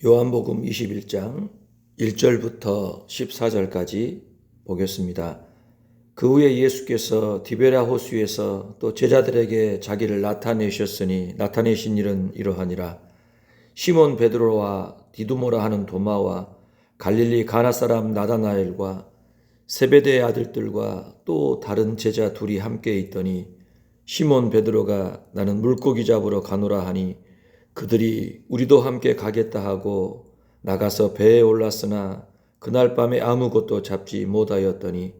요한복음 21장 1절부터 14절까지 보겠습니다. 그 후에 예수께서 디베랴 호수에서 또 제자들에게 자기를 나타내신 일은 이러하니라. 시몬 베드로와 디두모라 하는 도마와 갈릴리 가나 사람 나다나엘과 세베대의 아들들과 또 다른 제자 둘이 함께 있더니 시몬 베드로가 나는 물고기 잡으러 가노라 하니 그들이 우리도 함께 가겠다 하고 나가서 배에 올랐으나 그날 밤에 아무것도 잡지 못하였더니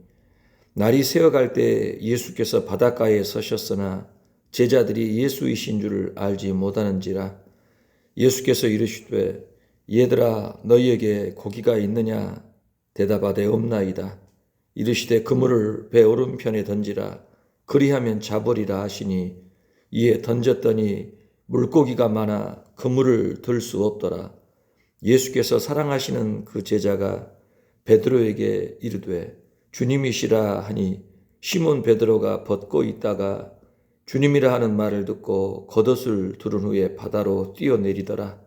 날이 새어갈 때 예수께서 바닷가에 서셨으나 제자들이 예수이신 줄을 알지 못하는지라. 예수께서 이르시되 얘들아 너희에게 고기가 있느냐 대답하되 없나이다. 이르시되 그물을 배 오른편에 던지라 그리하면 잡으리라 하시니 이에 던졌더니 물고기가 많아 그물을 들 수 없더라. 예수께서 사랑하시는 그 제자가 베드로에게 이르되 주님이시라 하니 시몬 베드로가 벗고 있다가 주님이라 하는 말을 듣고 겉옷을 두른 후에 바다로 뛰어내리더라.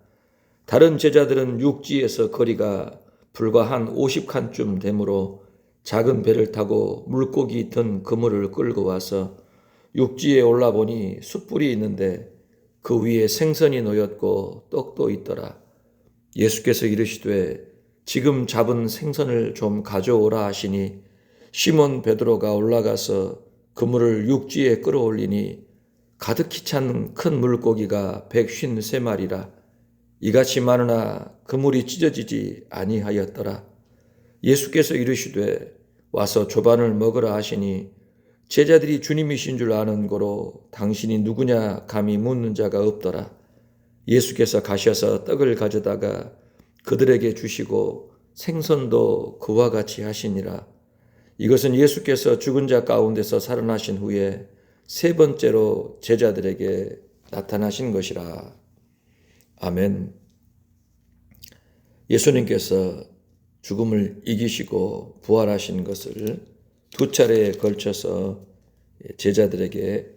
다른 제자들은 육지에서 거리가 불과 한 50칸쯤 되므로 작은 배를 타고 물고기 든 그물을 끌고 와서 육지에 올라보니 숯불이 있는데 그 위에 생선이 놓였고 떡도 있더라. 예수께서 이르시되 지금 잡은 생선을 좀 가져오라 하시니 시몬 베드로가 올라가서 그물을 육지에 끌어올리니 가득히 찬 큰 물고기가 153마리라. 이같이 많으나 그물이 찢어지지 아니하였더라. 예수께서 이르시되 와서 조반을 먹으라 하시니 제자들이 주님이신 줄 아는 고로 당신이 누구냐 감히 묻는 자가 없더라. 예수께서 가셔서 떡을 가져다가 그들에게 주시고 생선도 그와 같이 하시니라. 이것은 예수께서 죽은 자 가운데서 살아나신 후에 세 번째로 제자들에게 나타나신 것이라. 아멘. 예수님께서 죽음을 이기시고 부활하신 것을 두 차례에 걸쳐서 제자들에게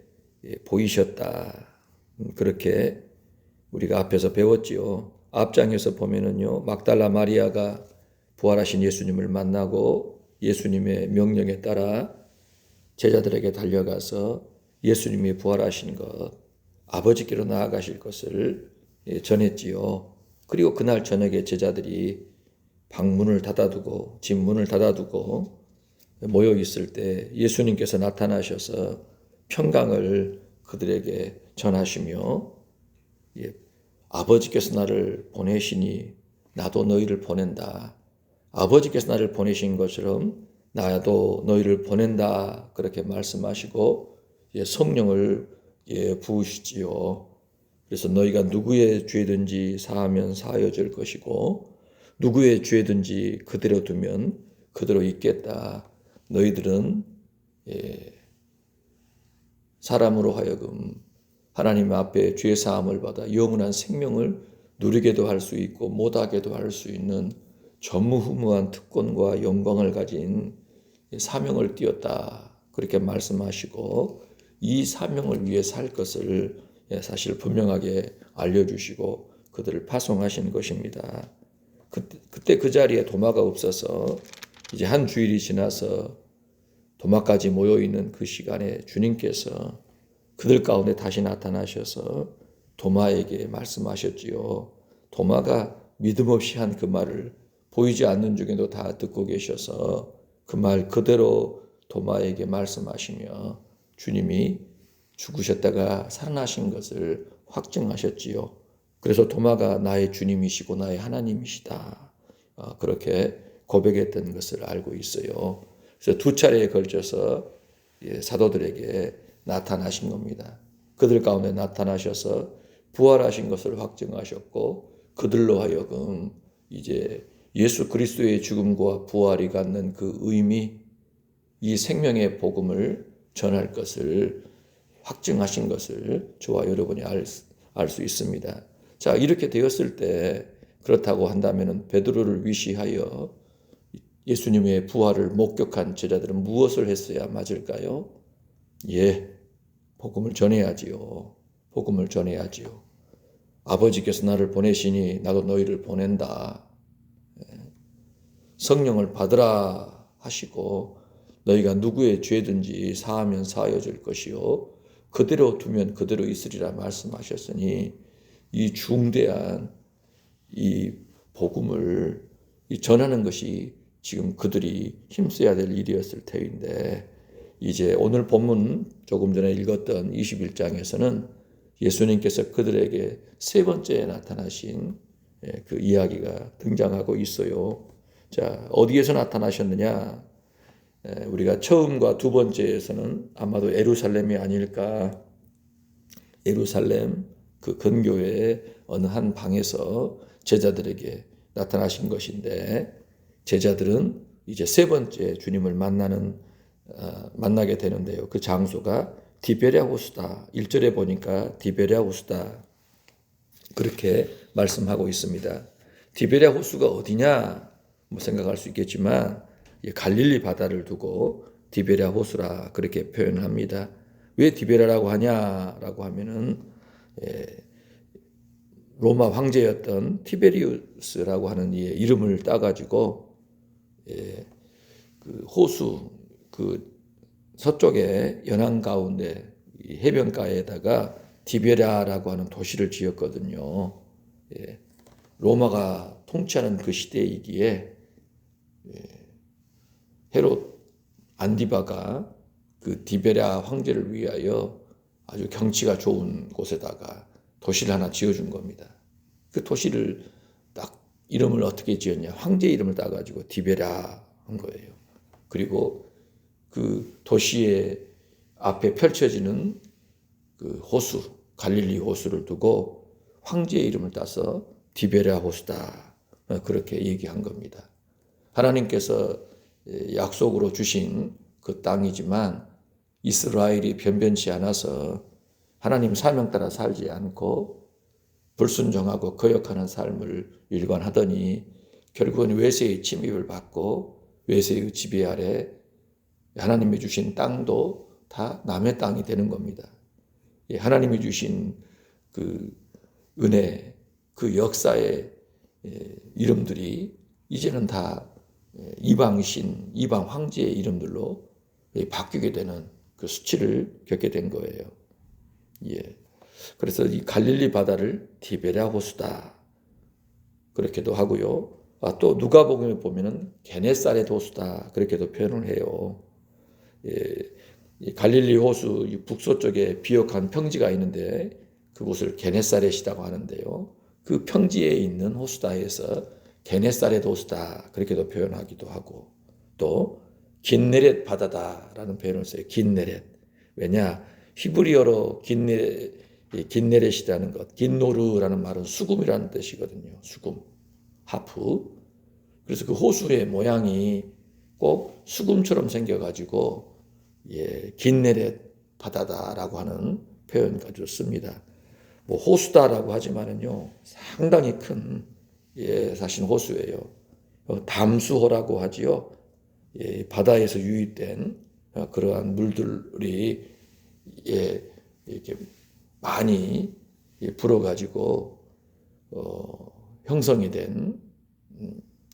보이셨다. 그렇게 우리가 앞에서 배웠지요. 앞장에서 보면은요, 막달라 마리아가 부활하신 예수님을 만나고 예수님의 명령에 따라 제자들에게 달려가서 예수님이 부활하신 것, 아버지께로 나아가실 것을 전했지요. 그리고 그날 저녁에 제자들이 방문을 닫아두고 집 문을 닫아두고 모여 있을 때 예수님께서 나타나셔서 평강을 그들에게 전하시며 아버지께서 나를 보내시니 나도 너희를 보낸다. 아버지께서 나를 보내신 것처럼 나도 너희를 보낸다. 그렇게 말씀하시고 성령을 부으시지요. 그래서 너희가 누구의 죄든지 사하면 사하여질 것이고 누구의 죄든지 그대로 두면 그대로 있겠다. 너희들은 사람으로 하여금 하나님 앞에 죄 사함을 받아 영원한 생명을 누리게도 할 수 있고 못하게도 할 수 있는 전무후무한 특권과 영광을 가진 사명을 띄었다. 그렇게 말씀하시고 이 사명을 위해 살 것을 사실 분명하게 알려주시고 그들을 파송하신 것입니다. 그때 그 자리에 도마가 없어서 이제 한 주일이 지나서 도마까지 모여있는 그 시간에 주님께서 그들 가운데 다시 나타나셔서 도마에게 말씀하셨지요. 도마가 믿음 없이 한 그 말을 보이지 않는 중에도 다 듣고 계셔서 그 말 그대로 도마에게 말씀하시며 주님이 죽으셨다가 살아나신 것을 확증하셨지요. 그래서 도마가 나의 주님이시고 나의 하나님이시다. 그렇게 고백했던 것을 알고 있어요. 그래서 두 차례에 걸쳐서 사도들에게 나타나신 겁니다. 그들 가운데 나타나셔서 부활하신 것을 확증하셨고 그들로 하여금 이제 예수 그리스도의 죽음과 부활이 갖는 그 의미, 이 생명의 복음을 전할 것을 확증하신 것을 저와 여러분이 알 수 있습니다. 자, 이렇게 되었을 때 그렇다고 한다면 베드로를 위시하여 예수님의 부활을 목격한 제자들은 무엇을 했어야 맞을까요? 복음을 전해야지요. 복음을 전해야지요. 아버지께서 나를 보내시니 나도 너희를 보낸다. 성령을 받으라 하시고 너희가 누구의 죄든지 사하면 사하여 줄 것이요 그대로 두면 그대로 있으리라 말씀하셨으니 이 중대한 이 복음을 전하는 것이 지금 그들이 힘써야 될 일이었을 터인데 이제 오늘 본문 조금 전에 읽었던 21장에서는 예수님께서 그들에게 세 번째 나타나신 그 이야기가 등장하고 있어요. 자, 어디에서 나타나셨느냐? 우리가 처음과 두 번째에서는 아마도 예루살렘이 아닐까. 예루살렘 그 근교의 어느 한 방에서 제자들에게 나타나신 것인데 제자들은 이제 세 번째 주님을 만나게 되는데요. 그 장소가 디베랴 호수다. 1절에 보니까 디베랴 호수다. 그렇게 말씀하고 있습니다. 디베랴 호수가 어디냐? 뭐 생각할 수 있겠지만 갈릴리 바다를 두고 디베랴 호수라 그렇게 표현합니다. 왜 디베랴라고 하냐라고 하면은 로마 황제였던 티베리우스라고 하는 이의 이름을 따가지고 그 호수 그 서쪽에 연안 가운데 해변가에다가 디베랴라고 하는 도시를 지었거든요. 로마가 통치하는 그 시대이기에 헤롯 안디바가 그 디베랴 황제를 위하여 아주 경치가 좋은 곳에다가 도시를 하나 지어준 겁니다. 그 도시를 딱 이름을 어떻게 지었냐? 황제 이름을 따가지고 디베랴 한 거예요. 그리고 그 도시의 앞에 펼쳐지는 그 호수, 갈릴리 호수를 두고 황제의 이름을 따서 디베랴 호수다. 그렇게 얘기한 겁니다. 하나님께서 약속으로 주신 그 땅이지만 이스라엘이 변변치 않아서 하나님 사명 따라 살지 않고 불순종하고 거역하는 삶을 일관하더니 결국은 외세의 침입을 받고 외세의 지배 아래 하나님이 주신 땅도 다 남의 땅이 되는 겁니다. 하나님이 주신 그 은혜, 그 역사의 이름들이 이제는 다 이방신, 이방 황제의 이름들로 바뀌게 되는 그 수치를 겪게 된 거예요. 그래서 이 갈릴리 바다를 디베랴 호수다 그렇게도 하고요. 또 누가복음에 보면은 게네사렛 호수다 그렇게도 표현을 해요. 이 갈릴리 호수 북서쪽에 비옥한 평지가 있는데 그곳을 게네사렛이라고 하는데요. 그 평지에 있는 호수다 해서 게네사렛 호수다 그렇게도 표현하기도 하고 또 긴네렛 바다다라는 표현을 써요. 긴네렛. 왜냐? 히브리어로 긴네렛이라는 것, 긴노르라는 말은 수금이라는 뜻이거든요. 수금, 하프. 그래서 그 호수의 모양이 꼭 수금처럼 생겨가지고 긴네렛 바다다라고 하는 표현 가지고 씁니다. 뭐 호수다라고 하지만은요 상당히 큰 사실 호수예요. 담수호라고 하지요. 바다에서 유입된 그러한 물들이 이렇게 많이 불어가지고 형성이 된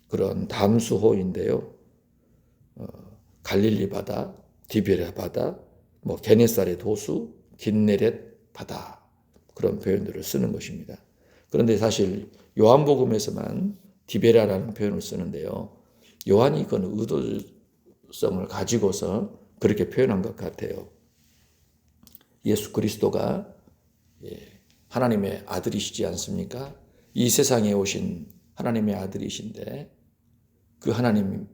그런 담수호인데요. 갈릴리 바다, 디베랴 바다, 뭐 게네사렛 호수, 긴네렛 바다 그런 표현들을 쓰는 것입니다. 그런데 사실 요한복음에서만 디베랴라는 표현을 쓰는데요. 요한이 그건 의도성을 가지고서 그렇게 표현한 것 같아요. 예수 그리스도가 하나님의 아들이시지 않습니까? 이 세상에 오신 하나님의 아들이신데 그 하나님의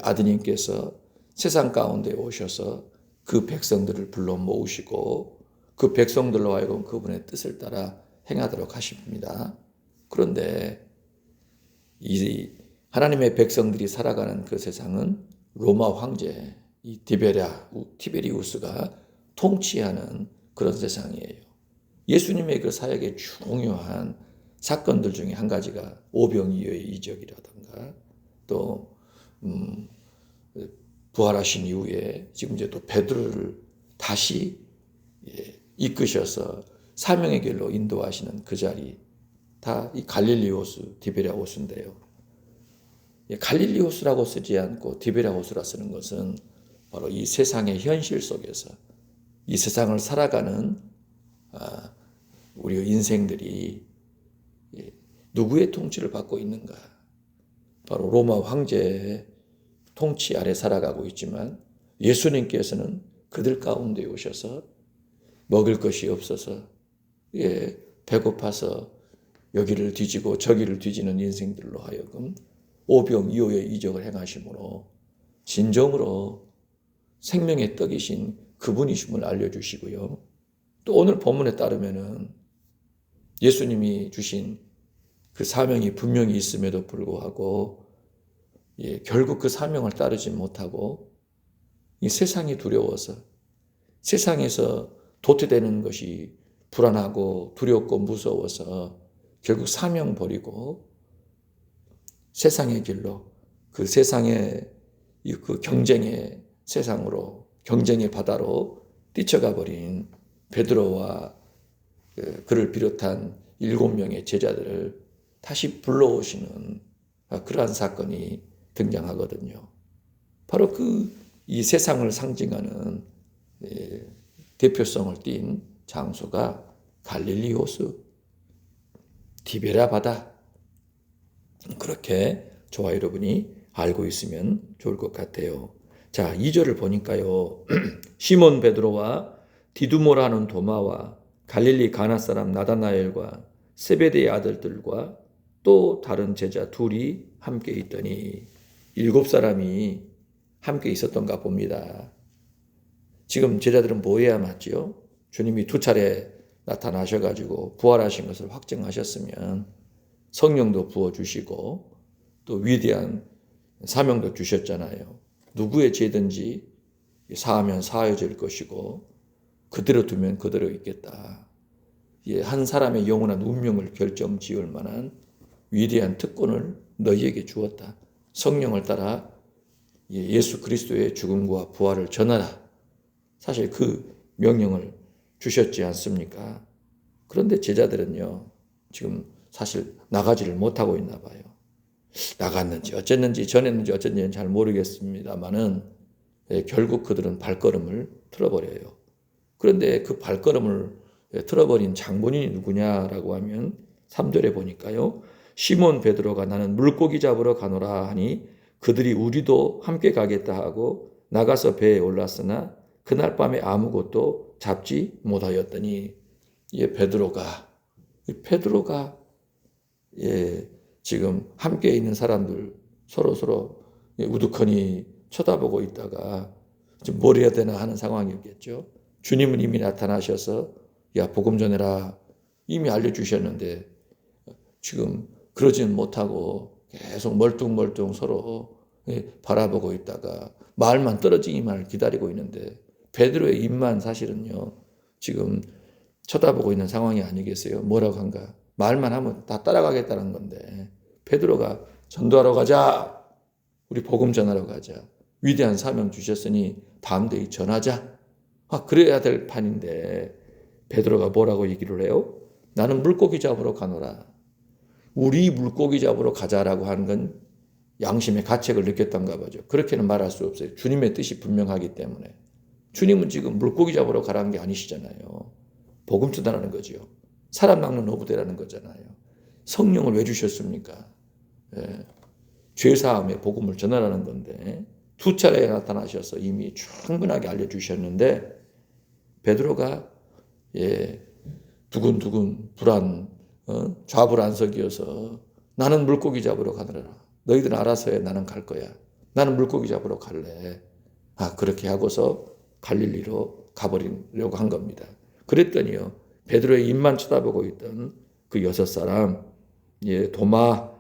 아드님께서 세상 가운데 오셔서 그 백성들을 불러 모으시고 그 백성들로 하여금 그분의 뜻을 따라 행하도록 하십니다. 그런데 이 하나님의 백성들이 살아가는 그 세상은 로마 황제 이 티베리우스가 통치하는 그런 세상이에요. 예수님의 그 사역의 중요한 사건들 중에 한 가지가 오병이어의 이적이라든가 또 부활하신 이후에 지금 이제 또 베드로를 다시 이끄셔서 사명의 길로 인도하시는 그 자리, 다 이 갈릴리 호수, 디베랴 호수인데요. 갈릴리 호수라고 쓰지 않고 디베랴 호수라 쓰는 것은 바로 이 세상의 현실 속에서 이 세상을 살아가는 우리 인생들이 누구의 통치를 받고 있는가? 바로 로마 황제의 통치 아래 살아가고 있지만 예수님께서는 그들 가운데 오셔서 먹을 것이 없어서 배고파서 여기를 뒤지고 저기를 뒤지는 인생들로 하여금 오병이어의 이적을 행하심으로 진정으로 생명의 떡이신 그분이심을 알려주시고요. 또 오늘 본문에 따르면은 예수님이 주신 그 사명이 분명히 있음에도 불구하고 결국 그 사명을 따르지 못하고 이 세상이 두려워서 세상에서 도태되는 것이 불안하고 두렵고 무서워서 결국 사명 버리고 세상의 길로 그 세상의 그 경쟁의 세상으로 경쟁의 바다로 뛰쳐가 버린 베드로와 그를 비롯한 7명의 제자들을 다시 불러오시는 그러한 사건이 등장하거든요. 바로 이 세상을 상징하는 대표성을 띈 장소가 갈릴리 호수, 디베랴 바다. 그렇게 저와 여러분이 알고 있으면 좋을 것 같아요. 자, 2절을 보니까요. 시몬 베드로와 디두모라 하는 도마와 갈릴리 가나 사람 나다나엘과 세베대의 아들들과 또 다른 제자 둘이 함께 있더니 7사람이 함께 있었던가 봅니다. 지금 제자들은 뭐 해야 맞지요? 주님이 2차례 나타나셔가지고 부활하신 것을 확증하셨으면 성령도 부어주시고 또 위대한 사명도 주셨잖아요. 누구의 죄든지 사하면 사해질 것이고 그대로 두면 그대로 있겠다. 한 사람의 영원한 운명을 결정지을 만한 위대한 특권을 너희에게 주었다. 성령을 따라 예수 그리스도의 죽음과 부활을 전하라. 사실 그 명령을 주셨지 않습니까? 그런데 제자들은요, 지금 사실 나가지를 못하고 있나 봐요. 나갔는지 어쨌는지 전했는지 어쨌는지는 잘 모르겠습니다만은 결국 그들은 발걸음을 틀어버려요. 그런데 그 발걸음을 틀어버린 장본인이 누구냐라고 하면 3절에 보니까요. 시몬 베드로가 나는 물고기 잡으러 가노라 하니 그들이 우리도 함께 가겠다 하고 나가서 배에 올랐으나 그날 밤에 아무것도 잡지 못하였더니 베드로가 지금 함께 있는 사람들 서로 우두커니 쳐다보고 있다가 지금 뭘 해야 되나 하는 상황이었겠죠. 주님은 이미 나타나셔서 야 복음 전해라 이미 알려주셨는데 지금 그러지는 못하고 계속 멀뚱멀뚱 서로 바라보고 있다가 말만 떨어지기만 기다리고 있는데 베드로의 입만 사실은요 지금 쳐다보고 있는 상황이 아니겠어요? 뭐라고 한가? 말만 하면 다 따라가겠다는 건데 베드로가 전도하러 가자. 우리 복음 전하러 가자. 위대한 사명 주셨으니 담대히 전하자. 그래야 될 판인데 베드로가 뭐라고 얘기를 해요? 나는 물고기 잡으러 가노라. 우리 물고기 잡으러 가자라고 하는 건 양심의 가책을 느꼈던가 보죠. 그렇게는 말할 수 없어요. 주님의 뜻이 분명하기 때문에. 주님은 지금 물고기 잡으러 가라는 게 아니시잖아요. 복음 전하라는 거죠. 사람 낚는 어부대라는 거잖아요. 성령을 왜 주셨습니까? 죄사함의 복음을 전하라는 건데 2차례 나타나셔서 이미 충분하게 알려주셨는데 베드로가 두근두근 불안 좌불안석이어서 나는 물고기 잡으러 가느라 너희들은 알아서 해. 나는 갈 거야. 나는 물고기 잡으러 갈래. 그렇게 하고서 갈릴리로 가버리려고 한 겁니다. 그랬더니요. 베드로의 입만 쳐다보고 있던 그 6사람, 도마,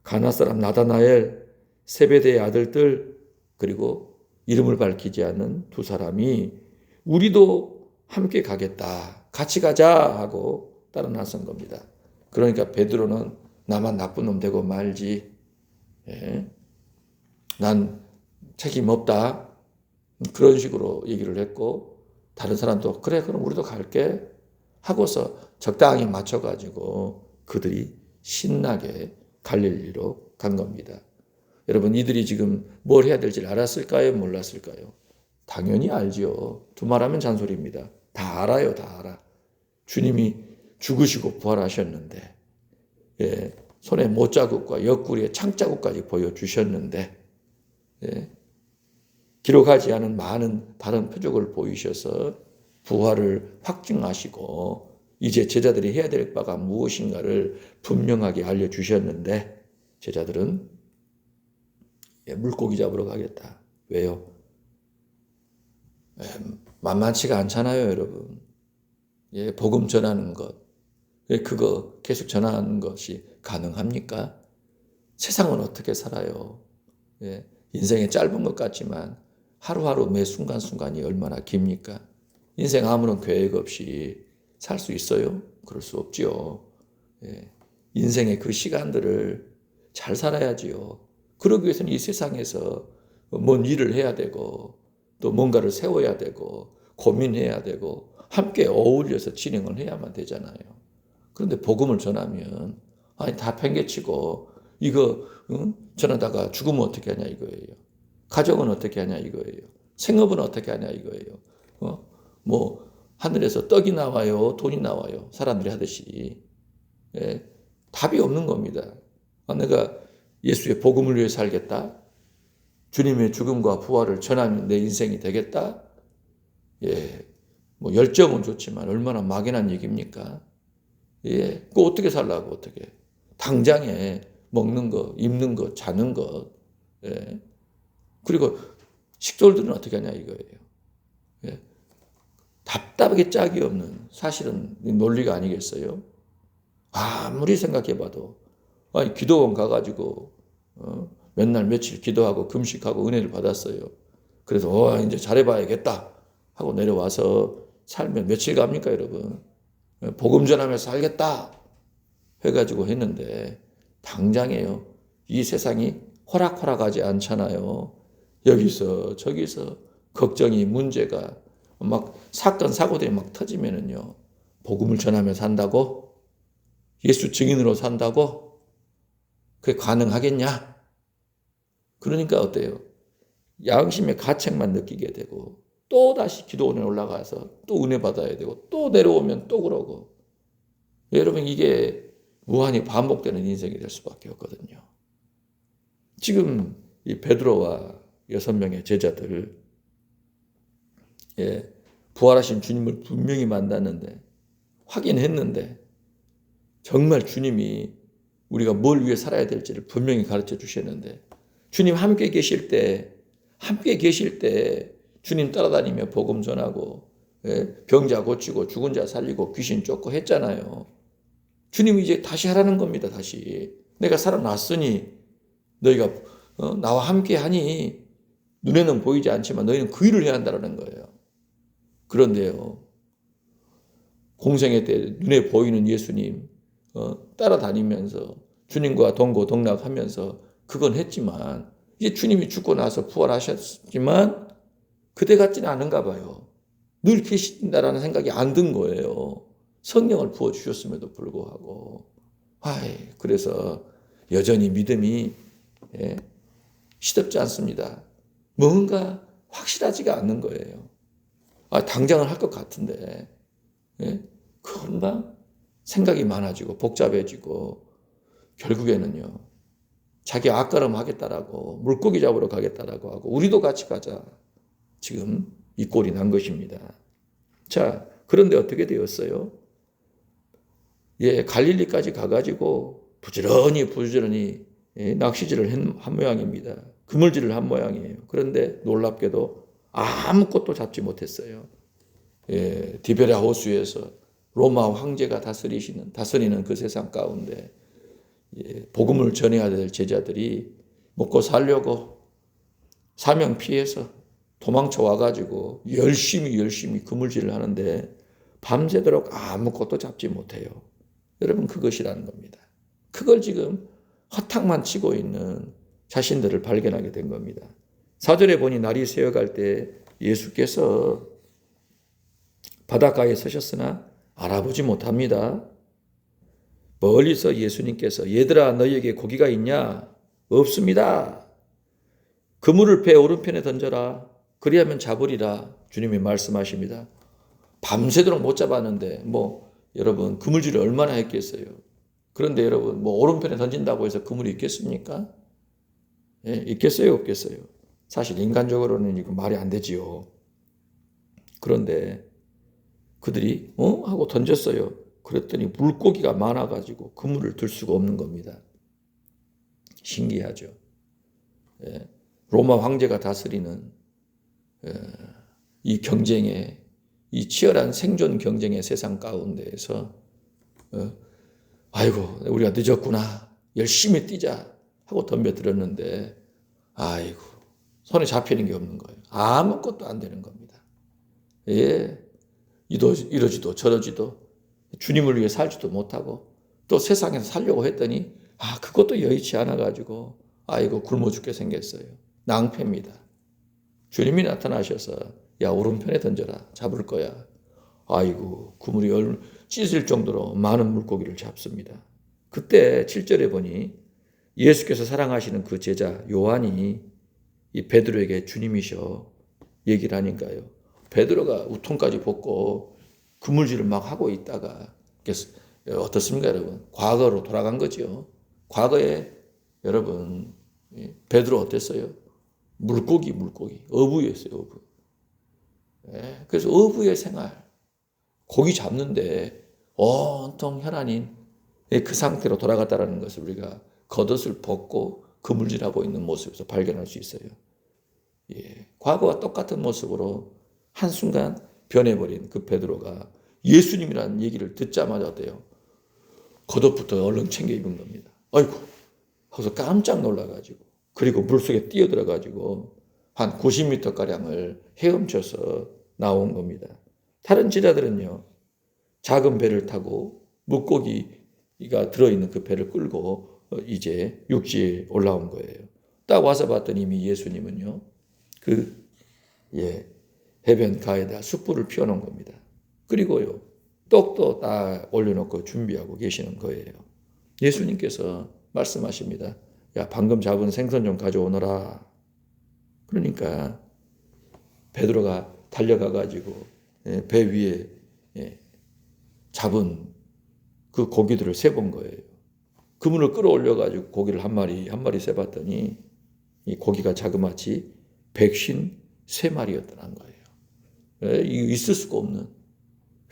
가나 사람 나다나엘, 세베대의 아들들, 그리고 이름을 밝히지 않는 2사람이 우리도 함께 가겠다. 같이 가자 하고 따라 나선 겁니다. 그러니까 베드로는 나만 나쁜 놈 되고 말지. 난 책임 없다. 그런 식으로 얘기를 했고 다른 사람도 그래 그럼 우리도 갈게. 하고서 적당히 맞춰가지고 그들이 신나게 갈릴리로 간 겁니다. 여러분, 이들이 지금 뭘 해야 될지 알았을까요? 몰랐을까요? 당연히 알지요. 두말하면 잔소리입니다. 다 알아요, 다 알아. 주님이 죽으시고 부활하셨는데, 예, 손에 못자국과 옆구리에 창자국까지 보여주셨는데, 예, 기록하지 않은 많은 다른 표적을 보이셔서 부활을 확증하시고 이제 제자들이 해야 될 바가 무엇인가를 분명하게 알려주셨는데 제자들은 물고기 잡으러 가겠다. 왜요? 만만치가 않잖아요, 여러분. 복음 전하는 것, 그거 계속 전하는 것이 가능합니까? 세상은 어떻게 살아요? 인생이 짧은 것 같지만 하루하루 매 순간순간이 얼마나 깁니까? 인생 아무런 계획 없이 살 수 있어요? 그럴 수 없지요. 인생의 그 시간들을 잘 살아야지요. 그러기 위해서는 이 세상에서 뭔 일을 해야 되고 또 뭔가를 세워야 되고 고민해야 되고 함께 어울려서 진행을 해야만 되잖아요. 그런데 복음을 전하면 아니 다 팽개치고 이거 전하다가 죽으면 어떻게 하냐 이거예요. 가정은 어떻게 하냐 이거예요. 생업은 어떻게 하냐 이거예요. 뭐 하늘에서 떡이 나와요, 돈이 나와요. 사람들이 하듯이. 답이 없는 겁니다. 내가 예수의 복음을 위해 살겠다. 주님의 죽음과 부활을 전하면 내 인생이 되겠다. 뭐 열정은 좋지만 얼마나 막연한 얘기입니까? 그거 어떻게 살라고 어떻게? 당장에 먹는 것, 입는 것, 자는 것. 그리고 식돌들은 어떻게 하냐 이거예요. 답답하게 짝이 없는 사실은 논리가 아니겠어요? 아무리 생각해봐도 아니 기도원 가가지고 맨날 며칠 기도하고 금식하고 은혜를 받았어요. 그래서 이제 잘해봐야겠다 하고 내려와서 살면 며칠 갑니까 여러분? 복음 전하면서 살겠다 해가지고 했는데 당장에요. 이 세상이 호락호락하지 않잖아요. 여기서 저기서 걱정이 문제가 막 사건 사고들이 막 터지면은요. 복음을 전하며 산다고? 예수 증인으로 산다고? 그게 가능하겠냐? 그러니까 어때요? 양심의 가책만 느끼게 되고 또 다시 기도원에 올라가서 또 은혜 받아야 되고 또 내려오면 또 그러고 여러분 이게 무한히 반복되는 인생이 될 수밖에 없거든요. 지금 이 베드로와 6명의 제자들 부활하신 주님을 분명히 만났는데 확인했는데 정말 주님이 우리가 뭘 위해 살아야 될지를 분명히 가르쳐 주셨는데 주님 함께 계실 때 주님 따라다니며 복음 전하고 병자 고치고 죽은 자 살리고 귀신 쫓고 했잖아요. 주님이 이제 다시 하라는 겁니다. 다시 내가 살아났으니 너희가 나와 함께 하니 눈에는 보이지 않지만 너희는 그 일을 해야 한다는 거예요. 그런데요. 공생애 때 눈에 보이는 예수님 따라다니면서 주님과 동고동락하면서 그건 했지만 이제 주님이 죽고 나서 부활하셨지만 그때 같지는 않은가 봐요. 늘 계신다라는 생각이 안 든 거예요. 성령을 부어주셨음에도 불구하고. 그래서 여전히 믿음이 시덥지 않습니다. 뭔가 확실하지가 않는 거예요. 당장은 할 것 같은데 금방 생각이 많아지고 복잡해지고 결국에는요. 자기 앞가름 하겠다라고 물고기 잡으러 가겠다라고 하고 우리도 같이 가자. 지금 이 꼴이 난 것입니다. 자, 그런데 어떻게 되었어요? 갈릴리까지 가가지고 부지런히 낚시질을 한 모양입니다. 그물질을 한 모양이에요. 그런데 놀랍게도 아무것도 잡지 못했어요. 디베랴 호수에서 로마 황제가 다스리는 그 세상 가운데 복음을 전해야 될 제자들이 먹고 살려고 사명 피해서 도망쳐 와가지고 열심히 그물질을 하는데 밤새도록 아무것도 잡지 못해요. 여러분 그것이라는 겁니다. 그걸 지금 허탕만 치고 있는 자신들을 발견하게 된 겁니다. 4절에 보니 날이 새어갈 때 예수께서 바닷가에 서셨으나 알아보지 못합니다. 멀리서 예수님께서 얘들아 너희에게 고기가 있냐? 없습니다. 그물을 배 오른편에 던져라. 그리하면 잡으리라. 주님이 말씀하십니다. 밤새도록 못 잡았는데 여러분 그물질이 얼마나 했겠어요. 그런데 여러분 오른편에 던진다고 해서 그물이 있겠습니까? 예, 있겠어요 없겠어요? 사실 인간적으로는 이거 말이 안 되지요. 그런데 그들이 하고 던졌어요. 그랬더니 물고기가 많아가지고 그물을 들 수가 없는 겁니다. 신기하죠. 예, 로마 황제가 다스리는 이 경쟁에, 이 치열한 생존 경쟁의 세상 가운데에서 아이고 우리가 늦었구나 열심히 뛰자 하고 덤벼들었는데 아이고 손에 잡히는 게 없는 거예요. 아무것도 안 되는 겁니다. 예, 이러지도 저러지도 주님을 위해 살지도 못하고 또 세상에서 살려고 했더니 그것도 여의치 않아가지고 아이고 굶어 죽게 생겼어요. 낭패입니다. 주님이 나타나셔서 야 오른편에 던져라 잡을 거야. 아이고 그물이 찢을 정도로 많은 물고기를 잡습니다. 그때 7절에 보니 예수께서 사랑하시는 그 제자 요한이 이 베드로에게 주님이셔 얘기를 하니까요. 베드로가 우통까지 벗고 그물질을 막 하고 있다가 어떻습니까 여러분? 과거로 돌아간 거죠. 과거에 여러분 베드로 어땠어요? 물고기 어부였어요. 어부. 예, 그래서 어부의 생활 고기 잡는데 온통 혈안인 그 상태로 돌아갔다라는 것을 우리가 겉옷을 벗고 그물질하고 있는 모습에서 발견할 수 있어요. 예, 과거와 똑같은 모습으로 한순간 변해버린 그 베드로가 예수님이라는 얘기를 듣자마자 어때요? 겉옷부터 얼른 챙겨 입은 겁니다. 아이고 하고서 깜짝 놀라가지고 그리고 물속에 뛰어들어가지고 한 90m가량을 헤엄쳐서 나온 겁니다. 다른 제자들은요. 작은 배를 타고 물고기가 들어있는 그 배를 끌고 이제 육지에 올라온 거예요. 딱 와서 봤더니 이미 예수님은요. 해변가에다 숯불을 피워놓은 겁니다. 그리고요. 떡도 딱 올려놓고 준비하고 계시는 거예요. 예수님께서 말씀하십니다. 야 방금 잡은 생선 좀 가져오너라. 그러니까 베드로가 달려가가지고 배 위에 잡은 그 고기들을 세본 거예요. 그물을 끌어올려가지고 고기를 한 마리 세봤더니 이 고기가 자그마치 153마리였더란 거예요. 이거 있을 수가 없는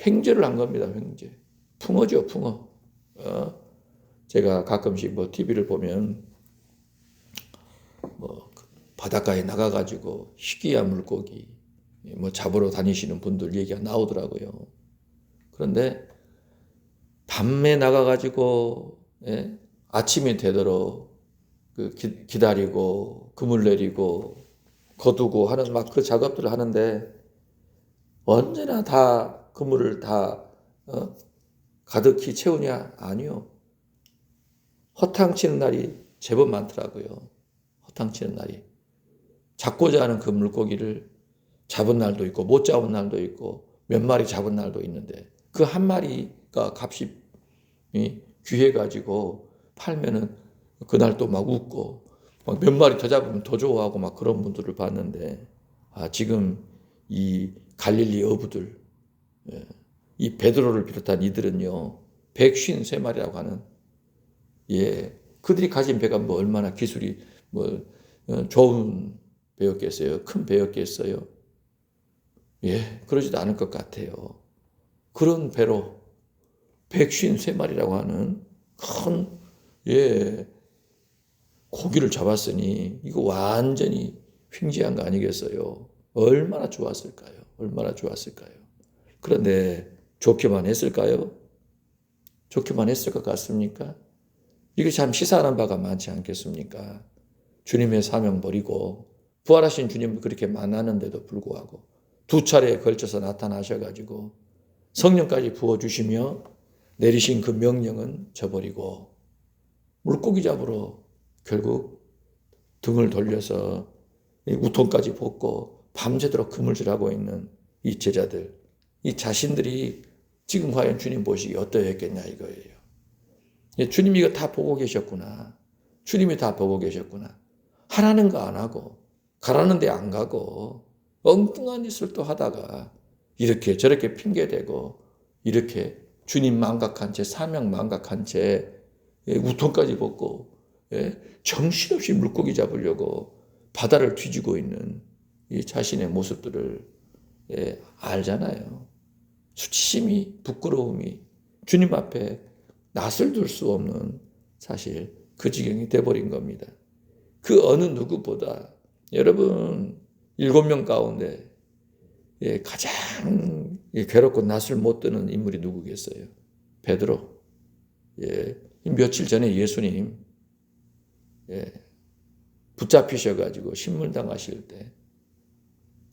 횡재를 한 겁니다. 횡재. 풍어죠, 풍어. 제가 가끔씩 TV를 보면 바닷가에 나가가지고 희귀한 물고기 잡으러 다니시는 분들 얘기가 나오더라고요. 그런데 밤에 나가가지고 아침이 되도록 기다리고 그물 내리고 거두고 하는 막 그 작업들을 하는데 언제나 다 그물을 다 가득히 채우냐? 아니요. 허탕치는 날이 제법 많더라고요. 허탕치는 날이. 잡고자 하는 그 물고기를 잡은 날도 있고 못 잡은 날도 있고 몇 마리 잡은 날도 있는데 그 한 마리가 값이 귀해가지고 팔면은 그날 또 막 웃고 막 몇 마리 더 잡으면 더 좋아하고 막 그런 분들을 봤는데 지금 이 갈릴리 어부들 이 베드로를 비롯한 이들은요 153마리라고 하는 그들이 가진 배가 얼마나 기술이 좋은 배였겠어요? 큰 배였겠어요? 그러지도 않을 것 같아요. 그런 배로 153마리라고 하는 큰 고기를 잡았으니 이거 완전히 횡재한 거 아니겠어요? 얼마나 좋았을까요? 얼마나 좋았을까요? 그런데 좋기만 했을까요? 좋기만 했을 것 같습니까? 이게 참 시사하는 바가 많지 않겠습니까? 주님의 사명 버리고 부활하신 주님을 그렇게 만나는데도 불구하고 2차례에 걸쳐서 나타나셔가지고 성령까지 부어주시며 내리신 그 명령은 저버리고 물고기 잡으러 결국 등을 돌려서 우통까지 벗고 밤새도록 그물질하고 있는 이 제자들, 이 자신들이 지금 과연 주님 보시기 어떠했겠냐 이거예요. 주님이 이거 다 보고 계셨구나. 주님이 다 보고 계셨구나. 하라는 거 안 하고 가라는 데 안 가고 엉뚱한 짓을 또 하다가 이렇게 저렇게 핑계대고 이렇게 주님 망각한 채 사명 망각한 채 우통까지 벗고 정신없이 물고기 잡으려고 바다를 뒤지고 있는 이 자신의 모습들을 알잖아요. 수치심이 부끄러움이 주님 앞에 낯을 둘 수 없는 사실 그 지경이 돼버린 겁니다. 그 어느 누구보다 여러분 7명 가운데 가장 괴롭고 낯을 못 드는 인물이 누구겠어요? 베드로. 며칠 전에 예수님 붙잡히셔가지고 신문당하실 때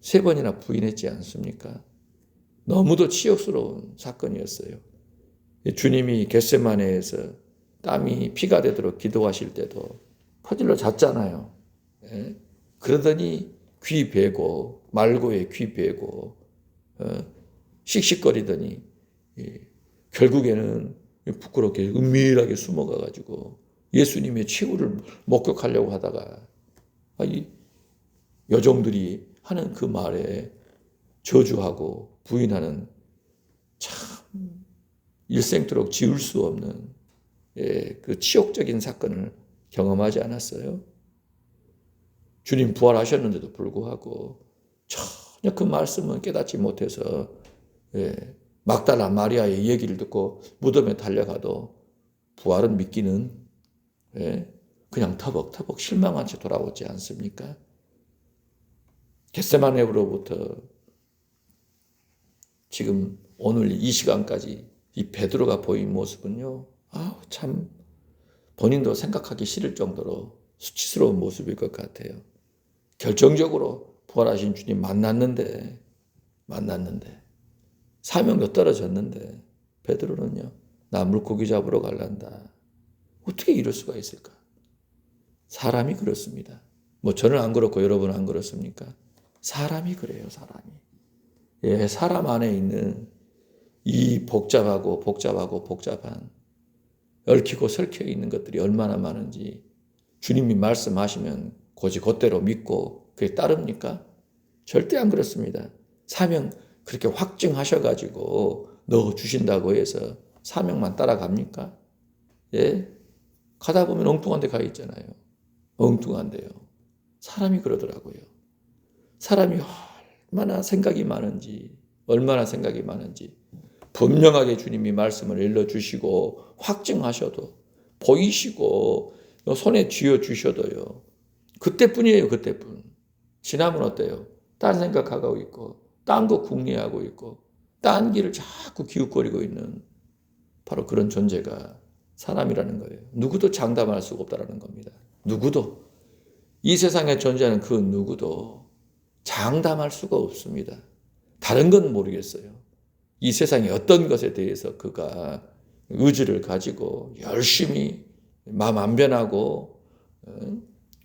3번이나 부인했지 않습니까? 너무도 치욕스러운 사건이었어요. 주님이 겟세마네에서 땀이 피가 되도록 기도하실 때도 퍼질러 잤잖아요. 그러더니 귀 베고 말고에 귀 베고 씩씩거리더니 결국에는 부끄럽게 은밀하게 숨어가가지고 예수님의 최후를 목격하려고 하다가 이 여종들이 하는 그 말에 저주하고 부인하는 참 일생토록 지울 수 없는 그 치욕적인 사건을 경험하지 않았어요? 주님 부활하셨는데도 불구하고 전혀 그 말씀은 깨닫지 못해서 막달라 마리아의 얘기를 듣고 무덤에 달려가도 부활은 믿기는 그냥 터벅터벅 실망한 채 돌아오지 않습니까? 겟세마네로부터 지금 오늘 이 시간까지 이 베드로가 보인 모습은요, 참 본인도 생각하기 싫을 정도로 수치스러운 모습일 것 같아요. 결정적으로 부활하신 주님 만났는데 사명도 떨어졌는데 베드로는요, 나 물고기 잡으러 갈란다. 어떻게 이럴 수가 있을까? 사람이 그렇습니다. 뭐 저는 안 그렇고 여러분은 안 그렇습니까? 사람이 그래요, 사람이. 사람 안에 있는 이 복잡한 얽히고 설켜 있는 것들이 얼마나 많은지 주님이 말씀하시면 고지 곧대로 믿고 그게 따릅니까? 절대 안 그렇습니다. 사명 그렇게 확증하셔가지고 넣어주신다고 해서 사명만 따라갑니까? 가다 보면 엉뚱한 데 가 있잖아요. 엉뚱한데요. 사람이 그러더라고요. 사람이 얼마나 생각이 많은지 분명하게 주님이 말씀을 일러주시고 확증하셔도 보이시고 손에 쥐어주셔도요. 그때뿐이에요. 그때뿐. 지나면 어때요? 딴 생각하고 있고 딴 거 궁리하고 있고 딴 길을 자꾸 기웃거리고 있는 바로 그런 존재가 사람이라는 거예요. 누구도 장담할 수가 없다는 겁니다. 누구도. 이 세상에 존재하는 그 누구도 장담할 수가 없습니다. 다른 건 모르겠어요. 이 세상의 어떤 것에 대해서 그가 의지를 가지고 열심히 마음 안 변하고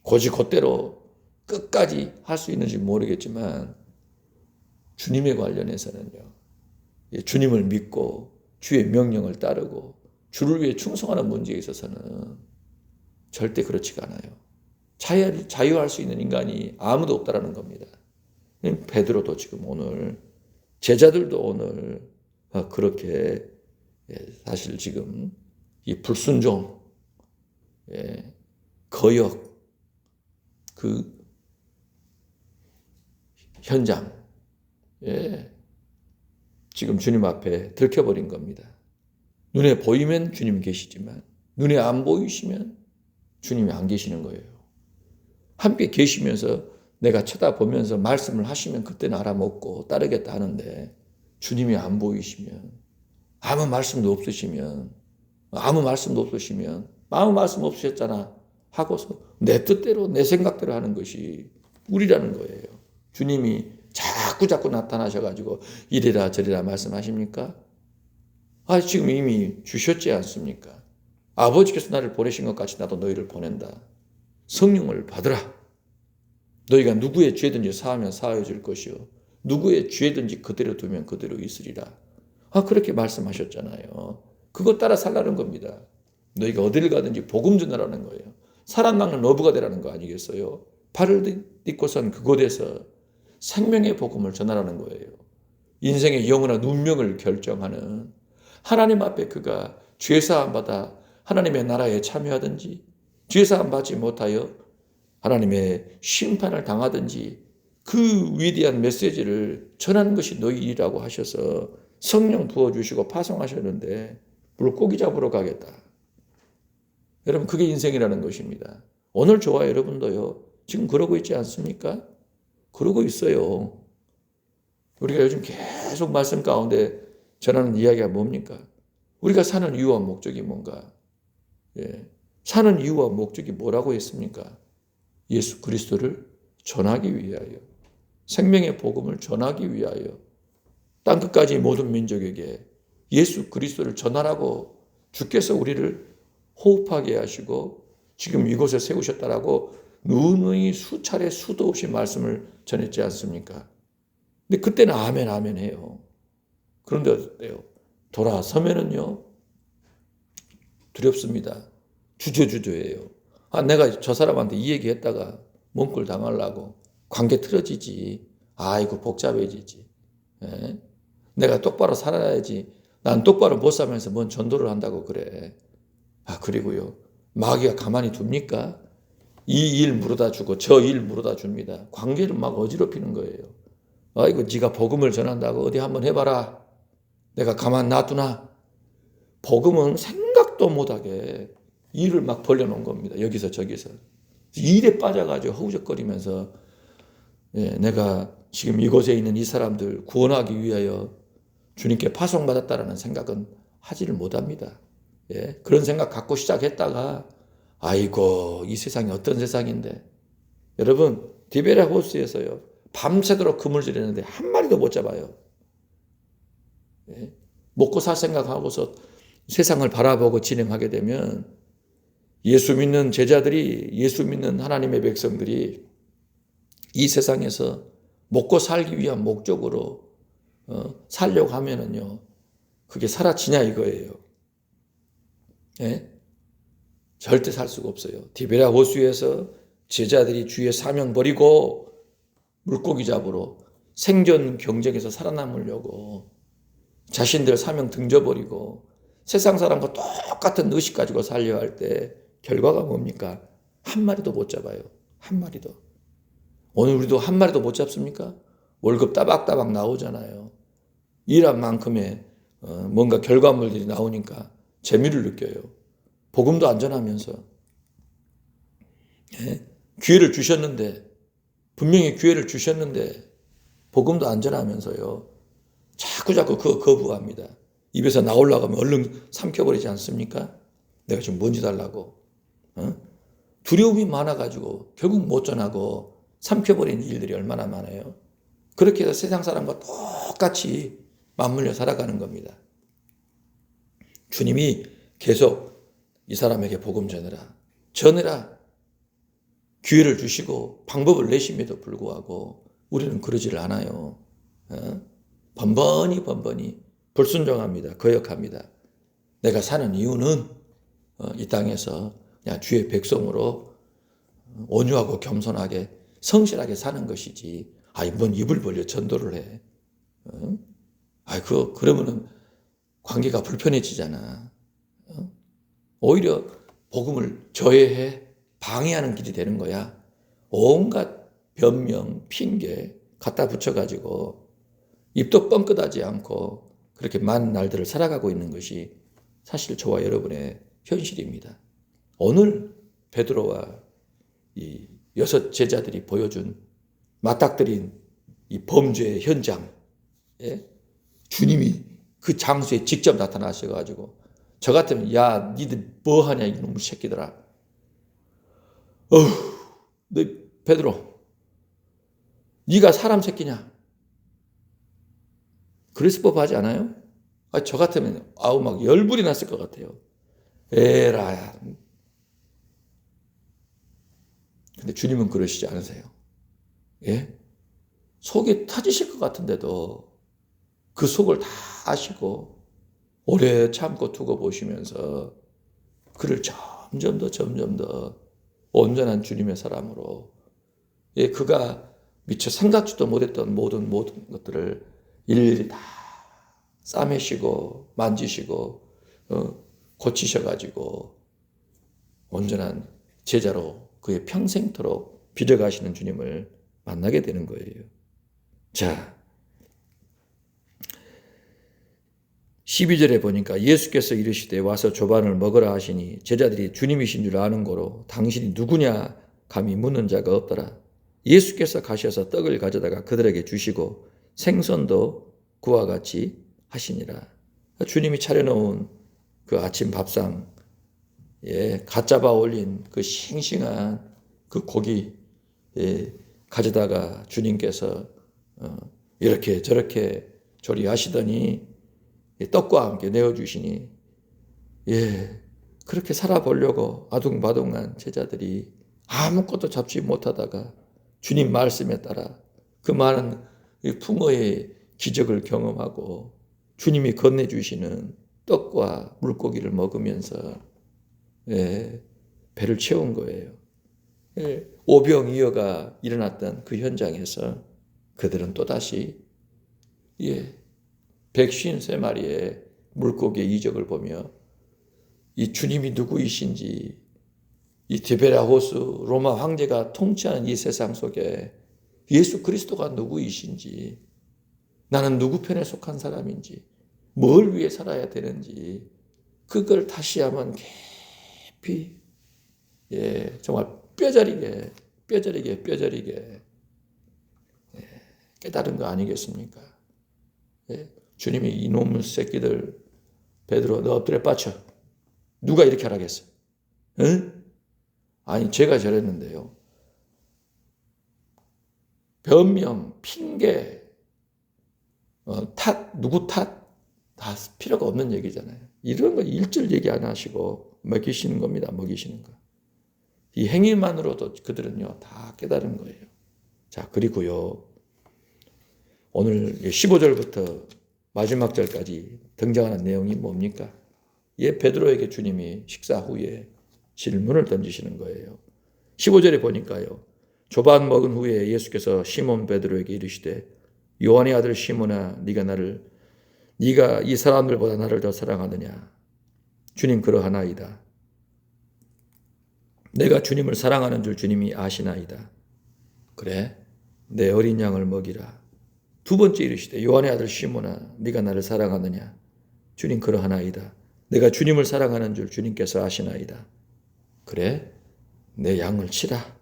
고지곧대로 끝까지 할 수 있는지 모르겠지만 주님에 관련해서는요. 주님을 믿고 주의 명령을 따르고 주를 위해 충성하는 문제에 있어서는 절대 그렇지가 않아요. 자유할 수 있는 인간이 아무도 없다라는 겁니다. 베드로도 지금 오늘 제자들도 오늘 그렇게 사실 지금 이 불순종, 거역 그 현장 지금 주님 앞에 들켜버린 겁니다. 눈에 보이면 주님 계시지만 눈에 안 보이시면 주님이 안 계시는 거예요. 함께 계시면서 내가 쳐다보면서 말씀을 하시면 그때는 알아먹고 따르겠다 하는데 주님이 안 보이시면 아무 말씀도 없으시면 아무 말씀 없으셨잖아 하고서 내 뜻대로 내 생각대로 하는 것이 우리라는 거예요. 주님이 자꾸 나타나셔가지고 이래라 저래라 말씀하십니까? 지금 이미 주셨지 않습니까? 아버지께서 나를 보내신 것 같이 나도 너희를 보낸다. 성령을 받으라. 너희가 누구의 죄든지 사하면 사하여 줄 것이요 누구의 죄든지 그대로 두면 그대로 있으리라. 그렇게 말씀하셨잖아요. 그거 따라 살라는 겁니다. 너희가 어디를 가든지 복음 전하라는 거예요. 사람 낚는 어부가 되라는 거 아니겠어요? 발을 딛고선 그곳에서 생명의 복음을 전하라는 거예요. 인생의 영원한 운명을 결정하는 하나님 앞에 그가 죄사함 받아 하나님의 나라에 참여하든지 죄사함 받지 못하여 하나님의 심판을 당하든지 그 위대한 메시지를 전하는 것이 너희 일이라고 하셔서 성령 부어주시고 파송하셨는데 물고기 잡으러 가겠다. 여러분 그게 인생이라는 것입니다. 오늘 저와 여러분도요. 지금 그러고 있지 않습니까? 그러고 있어요. 우리가 요즘 계속 말씀 가운데 전하는 이야기가 뭡니까? 우리가 사는 이유와 목적이 뭔가? 사는 이유와 목적이 뭐라고 했습니까? 예수 그리스도를 전하기 위하여, 생명의 복음을 전하기 위하여, 땅끝까지 모든 민족에게 예수 그리스도를 전하라고 주께서 우리를 호흡하게 하시고 지금 이곳에 세우셨다라고 누누이 수차례 수도 없이 말씀을 전했지 않습니까? 근데 그때는 아멘 아멘 해요. 그런데 어때요? 돌아서면은요 두렵습니다. 주저주저해요. 내가 저 사람한테 이 얘기 했다가 몸꿀 당하려고 관계 틀어지지. 아이고 복잡해지지. 내가 똑바로 살아야지. 난 똑바로 못 살면서 뭔 전도를 한다고 그래. 그리고요 마귀가 가만히 둡니까? 이 일 물어다 주고 저 일 물어다 줍니다. 관계를 막 어지럽히는 거예요. 아이고 네가 복음을 전한다고 어디 한번 해봐라. 내가 가만 놔두나? 복음은 생각도 못하게 일을 막 벌려놓은 겁니다. 여기서 저기서. 일에 빠져가지고 허우적거리면서 내가 지금 이곳에 있는 이 사람들 구원하기 위하여 주님께 파송받았다라는 생각은 하지를 못합니다. 그런 생각 갖고 시작했다가 아이고 이 세상이 어떤 세상인데 여러분 디베랴 호수에서요 밤새도록 그물질했는데 한 마리도 못 잡아요. 먹고 살 생각하고서 세상을 바라보고 진행하게 되면 예수 믿는 제자들이 예수 믿는 하나님의 백성들이 이 세상에서 먹고 살기 위한 목적으로 살려고 하면은요 그게 사라지냐 이거예요. 절대 살 수가 없어요. 디베랴 호수에서 제자들이 주의 사명 버리고 물고기 잡으러 생존 경쟁에서 살아남으려고 자신들 사명 등져버리고 세상 사람과 똑같은 의식 가지고 살려 할 때 결과가 뭡니까? 한 마리도 못 잡아요. 한 마리도. 오늘 우리도 한 마리도 못 잡습니까? 월급 따박따박 나오잖아요. 일한 만큼의 뭔가 결과물들이 나오니까 재미를 느껴요. 복음도 안전하면서 기회를 주셨는데 분명히 기회를 주셨는데 복음도 안전하면서요. 자꾸 그거 거부합니다. 입에서 나오려고 하면 얼른 삼켜버리지 않습니까? 내가 지금 뭔지 달라고. 두려움이 많아가지고 결국 못 전하고 삼켜버리는 일들이 얼마나 많아요. 그렇게 해서 세상 사람과 똑같이 맞물려 살아가는 겁니다. 주님이 계속 이 사람에게 복음 전해라. 기회를 주시고 방법을 내심에도 불구하고 우리는 그러지를 않아요. 번번이 불순종합니다. 거역합니다. 내가 사는 이유는 이 땅에서 그냥 주의 백성으로 온유하고 겸손하게 성실하게 사는 것이지. 뭔 입을 벌려 전도를 해. 그러면은 관계가 불편해지잖아. 오히려 복음을 저해해 방해하는 길이 되는 거야. 온갖 변명, 핑계 갖다 붙여가지고 입도 뻥끗하지 않고 그렇게 많은 날들을 살아가고 있는 것이 사실 저와 여러분의 현실입니다. 오늘 베드로와 이 6 제자들이 보여준 맞닥뜨린 이 범죄의 현장, 주님이 그 장소에 직접 나타나셔가지고 저 같으면 야 니들 뭐하냐 이놈의 새끼들아. 너 베드로 네가 사람 새끼냐? 그랬을 법하지 않아요? 저 같으면 막 열불이 났을 것 같아요. 에라야. 근데 주님은 그러시지 않으세요. 속이 터지실 것 같은데도 그 속을 다 아시고 오래 참고 두고 보시면서 그를 점점 더 온전한 주님의 사람으로, 그가 미처 생각지도 못했던 모든 것들을 일일이 다 싸매시고 만지시고 고치셔가지고 온전한 제자로 그의 평생토록 빚어가시는 주님을 만나게 되는 거예요. 자, 12절에 보니까 예수께서 이르시되 와서 조반을 먹으라 하시니 제자들이 주님이신 줄 아는 고로 당신이 누구냐 감히 묻는 자가 없더라. 예수께서 가셔서 떡을 가져다가 그들에게 주시고 생선도 그와 같이 하시니라. 주님이 차려놓은 그 아침 밥상, 갓 잡아 올린 그 싱싱한 그 고기 가져다가 주님께서 이렇게 저렇게 조리하시더니 떡과 함께 내어주시니, 그렇게 살아보려고 아둥바둥한 제자들이 아무것도 잡지 못하다가 주님 말씀에 따라 그 많은 풍어의 기적을 경험하고 주님이 건네주시는 떡과 물고기를 먹으면서 배를 채운 거예요. 오병이어가 일어났던 그 현장에서 그들은 또다시 153마리의 물고기의 이적을 보며 이 주님이 누구이신지, 이 디베라호스 로마 황제가 통치하는 이 세상 속에 예수 그리스도가 누구이신지, 나는 누구 편에 속한 사람인지, 뭘 위해 살아야 되는지, 그걸 다시 한번 깊이 정말 뼈저리게 깨달은 거 아니겠습니까? 주님이 이놈의 새끼들 베드로 너 엎드려 빠쳐. 누가 이렇게 하라겠어? 응? 아니 제가 저랬는데요. 변명, 핑계, 누구 탓 다 필요가 없는 얘기잖아요. 이런 거 일절 얘기 안 하시고 먹이시는 겁니다. 먹이시는 거. 이 행위만으로도 그들은요 다 깨달은 거예요. 자, 그리고요 오늘 15절부터 마지막 절까지 등장하는 내용이 뭡니까? 베드로에게 주님이 식사 후에 질문을 던지시는 거예요. 15절에 보니까요. 조반 먹은 후에 예수께서 시몬 베드로에게 이르시되 요한의 아들 시몬아 네가 이 사람들보다 나를 더 사랑하느냐? 주님 그러하나이다. 내가 주님을 사랑하는 줄 주님이 아시나이다. 그래? 내 어린 양을 먹이라. 두 번째 이르시되 요한의 아들 시몬아 네가 나를 사랑하느냐? 주님 그러하나이다. 내가 주님을 사랑하는 줄 주님께서 아시나이다. 그래? 내 양을 치라.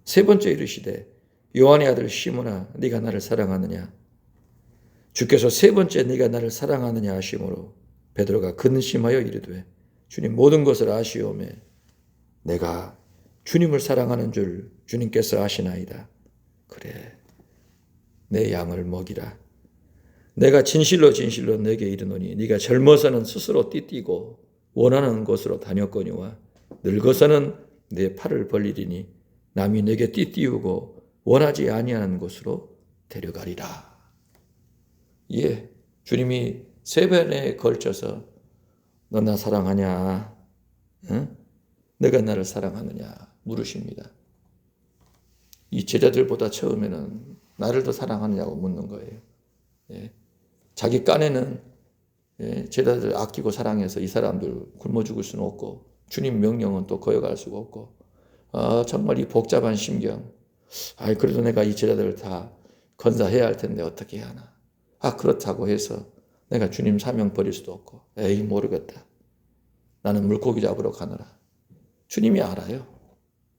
세 번째 이르시되 요한의 아들 시몬아 네가 나를 사랑하느냐? 주께서 세 번째 네가 나를 사랑하느냐 하심으로 베드로가 근심하여 이르되 주님 모든 것을 아시오매 내가 주님을 사랑하는 줄 주님께서 아시나이다. 그래, 내 양을 먹이라. 내가 진실로 내게 이르노니 네가 젊어서는 스스로 띠띠고 원하는 곳으로 다녔거니와 늙어서는 내 팔을 벌리리니 남이 내게 띠띠우고 원하지 아니하는 곳으로 데려가리라. 주님이 세 번에 걸쳐서 너 나 사랑하냐? 응? 내가 나를 사랑하느냐? 물으십니다. 이 제자들보다 처음에는 나를 더 사랑하느냐고 묻는 거예요. 자기 깐에는 제자들 아끼고 사랑해서 이 사람들 굶어 죽을 수는 없고 주님 명령은 또 거역할 수가 없고 정말 이 복잡한 심경, 그래도 내가 이 제자들을 다 건사해야 할 텐데 어떻게 해야 하나? 그렇다고 해서 내가 주님 사명 버릴 수도 없고 모르겠다. 나는 물고기 잡으러 가느라. 주님이 알아요.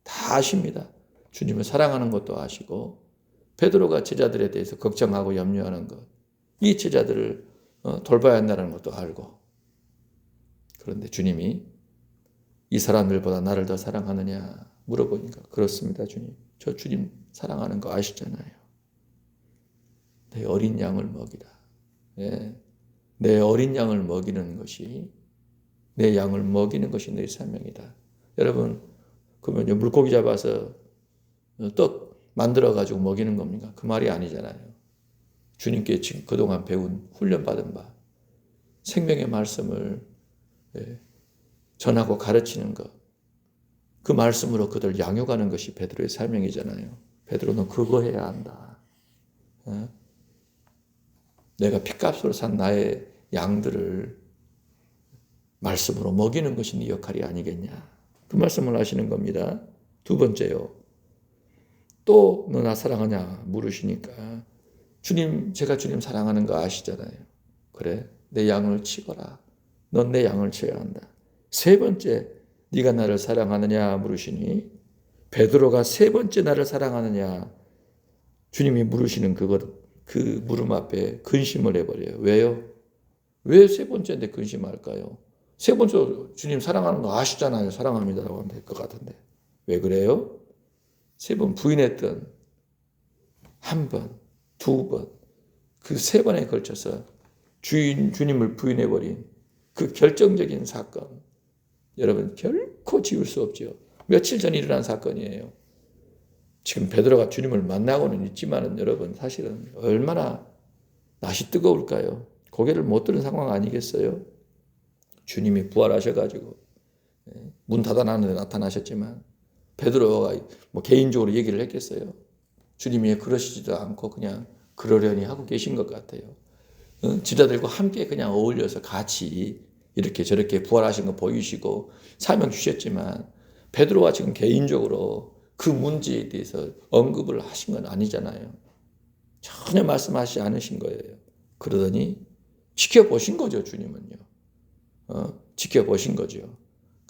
다 아십니다. 주님을 사랑하는 것도 아시고 베드로가 제자들에 대해서 걱정하고 염려하는 것, 이 제자들을 돌봐야 한다는 것도 알고. 그런데 주님이 이 사람들보다 나를 더 사랑하느냐 물어보니까 그렇습니다 주님. 저 주님 사랑하는 거 아시잖아요. 내 어린 양을 먹이라. 내 어린 양을 먹이는 것이, 내 양을 먹이는 것이 내 사명이다. 여러분, 그러면 물고기 잡아서 떡 만들어가지고 먹이는 겁니까? 그 말이 아니잖아요. 주님께 지금 그동안 배운 훈련받은 바 생명의 말씀을 전하고 가르치는 것, 그 말씀으로 그들 양육하는 것이 베드로의 사명이잖아요. 베드로는 그거 해야 한다. 내가 핏값으로 산 나의 양들을 말씀으로 먹이는 것이 네 역할이 아니겠냐. 그 말씀을 하시는 겁니다. 두 번째요. 또 너 나 사랑하냐 물으시니까 주님, 제가 주님 사랑하는 거 아시잖아요. 그래, 내 양을 치거라. 넌 내 양을 쳐야 한다. 세 번째, 네가 나를 사랑하느냐 물으시니 베드로가 세 번째 나를 사랑하느냐 주님이 물으시는 그 물음 앞에 근심을 해버려요. 왜요? 왜 세 번째인데 근심할까요? 세 번째 주님 사랑하는 거 아시잖아요. 사랑합니다라고 하면 될 것 같은데 왜 그래요? 세 번 부인했던 한 번, 두 번, 그 세 번에 걸쳐서 주님을 부인해버린 그 결정적인 사건, 여러분 결코 지울 수 없죠. 며칠 전 일어난 사건이에요. 지금 베드로가 주님을 만나고는 있지만은 여러분 사실은 얼마나 낯이 뜨거울까요? 고개를 못 드는 상황 아니겠어요? 주님이 부활하셔가지고 문 닫아놨는데 나타나셨지만 베드로가 뭐 개인적으로 얘기를 했겠어요? 주님이 그러시지도 않고 그냥 그러려니 하고 계신 것 같아요. 지자들과 함께 그냥 어울려서 같이 이렇게 저렇게 부활하신 거 보이시고 사명 주셨지만 베드로와 지금 개인적으로 그 문제에 대해서 언급을 하신 건 아니잖아요. 전혀 말씀하시지 않으신 거예요. 그러더니 지켜보신 거죠, 주님은요. 지켜보신 거죠.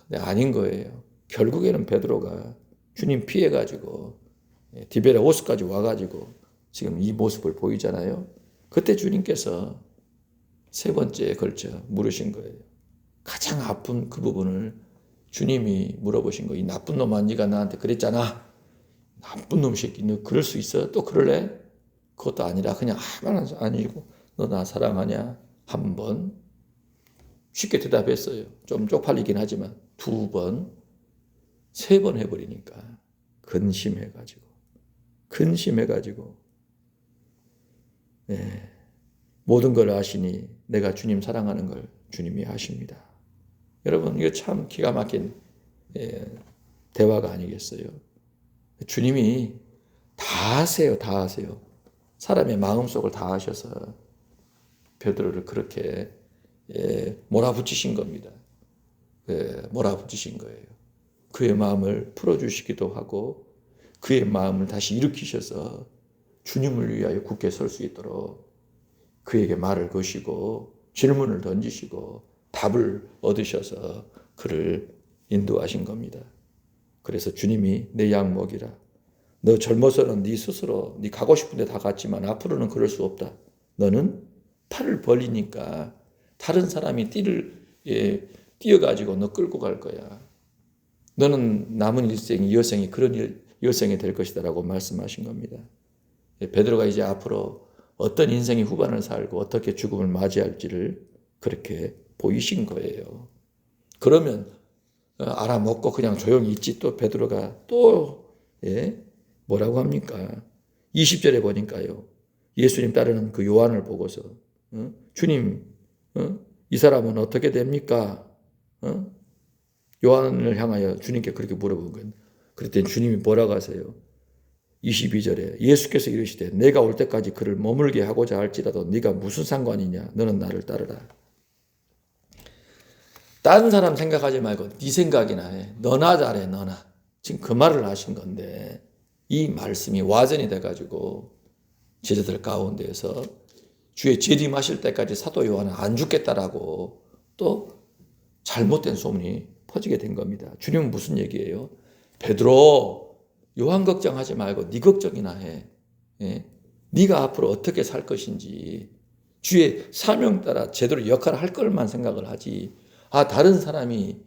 근데 아닌 거예요. 결국에는 베드로가 주님 피해가지고 디베레 호수까지 와가지고 지금 이 모습을 보이잖아요. 그때 주님께서 세 번째에 걸쳐 물으신 거예요. 가장 아픈 그 부분을 주님이 물어보신 거예요. 이 나쁜 놈아, 네가 나한테 그랬잖아. 나쁜 놈 새끼, 너 그럴 수 있어? 또 그럴래? 그것도 아니라 그냥 하나도 아니고 너 나 사랑하냐? 한 번. 쉽게 대답했어요. 좀 쪽팔리긴 하지만 두 번, 세 번 해버리니까 근심해가지고 모든 걸 아시니 내가 주님 사랑하는 걸 주님이 아십니다. 여러분 이거 참 기가 막힌 대화가 아니겠어요? 주님이 다 아세요. 사람의 마음속을 다 아셔서 베드로를 그렇게 몰아붙이신 겁니다. 몰아붙이신 거예요. 그의 마음을 풀어주시기도 하고 그의 마음을 다시 일으키셔서 주님을 위하여 굳게 설 수 있도록 그에게 말을 거시고 질문을 던지시고 답을 얻으셔서 그를 인도하신 겁니다. 그래서 주님이 내 양 먹이라. 너 젊어서는 네 스스로 네 가고 싶은 데 다 갔지만 앞으로는 그럴 수 없다. 너는 팔을 벌리니까 다른 사람이 뛰어가지고 너 끌고 갈 거야. 너는 남은 일생이 여생이 그런 여생이 될 것이다라고 말씀하신 겁니다. 베드로가 이제 앞으로 어떤 인생의 후반을 살고 어떻게 죽음을 맞이할지를 그렇게 보이신 거예요. 그러면 알아먹고 그냥 조용히 있지 또 베드로가 또 뭐라고 합니까? 20절에 보니까요. 예수님 따르는 그 요한을 보고서 주님 이 사람은 어떻게 됩니까? 요한을 향하여 주님께 그렇게 물어본 거예요. 그랬더니 주님이 뭐라고 하세요? 22절에 예수께서 이르시되 내가 올 때까지 그를 머물게 하고자 할지라도 네가 무슨 상관이냐? 너는 나를 따르라. 다른 사람 생각하지 말고 네 생각이나 해. 너나 잘해, 너나. 지금 그 말을 하신 건데 이 말씀이 와전이 돼가지고 제자들 가운데에서 주의 재림하실 때까지 사도 요한은 안 죽겠다라고 또 잘못된 소문이 퍼지게 된 겁니다. 주님은 무슨 얘기예요? 베드로, 요한 걱정하지 말고 네 걱정이나 해. 네가 앞으로 어떻게 살 것인지 주의 사명 따라 제대로 역할을 할 것만 생각을 하지. 다른 사람이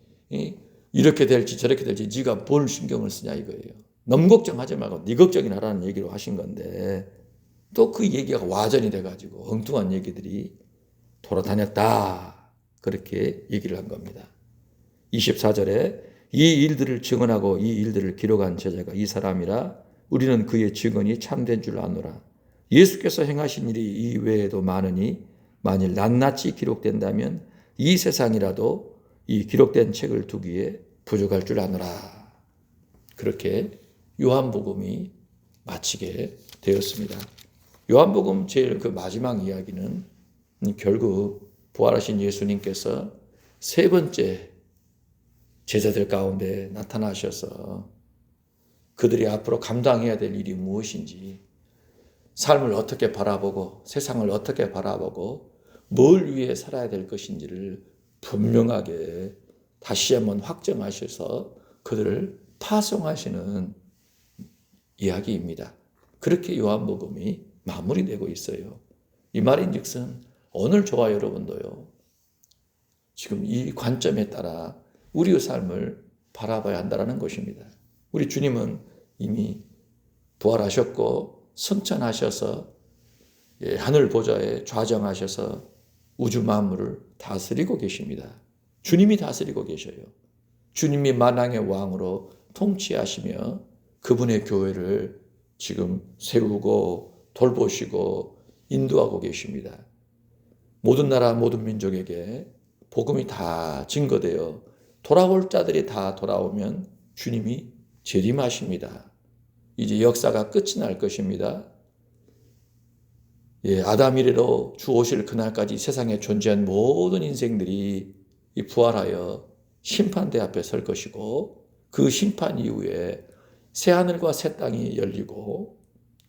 이렇게 될지 저렇게 될지 네가 뭘 신경을 쓰냐 이거예요. 남 걱정하지 말고 네 걱정이나 하라는 얘기로 하신 건데 또 그 얘기가 와전이 돼가지고 엉뚱한 얘기들이 돌아다녔다. 그렇게 얘기를 한 겁니다. 24절에 이 일들을 증언하고 이 일들을 기록한 제자가 이 사람이라 우리는 그의 증언이 참된 줄 아노라. 예수께서 행하신 일이 이외에도 많으니 만일 낱낱이 기록된다면 이 세상이라도 이 기록된 책을 두기에 부족할 줄 아노라. 그렇게 요한복음이 마치게 되었습니다. 요한복음 제일 그 마지막 이야기는 결국 부활하신 예수님께서 세 번째 제자들 가운데 나타나셔서 그들이 앞으로 감당해야 될 일이 무엇인지, 삶을 어떻게 바라보고 세상을 어떻게 바라보고 뭘 위해 살아야 될 것인지를 분명하게 다시 한번 확정하셔서 그들을 파송하시는 이야기입니다. 그렇게 요한복음이 마무리되고 있어요. 이 말인즉슨 오늘 저와 여러분도요, 지금 이 관점에 따라 우리의 삶을 바라봐야 한다는 것입니다. 우리 주님은 이미 부활하셨고 승천하셔서 하늘 보좌에 좌정하셔서 우주 만물을 다스리고 계십니다. 주님이 다스리고 계셔요. 주님이 만왕의 왕으로 통치하시며 그분의 교회를 지금 세우고 돌보시고 인도하고 계십니다. 모든 나라 모든 민족에게 복음이 다 증거되어 돌아올 자들이 다 돌아오면 주님이 재림하십니다. 이제 역사가 끝이 날 것입니다. 아담 이래로 주 오실 그날까지 세상에 존재한 모든 인생들이 부활하여 심판대 앞에 설 것이고, 그 심판 이후에 새하늘과 새 땅이 열리고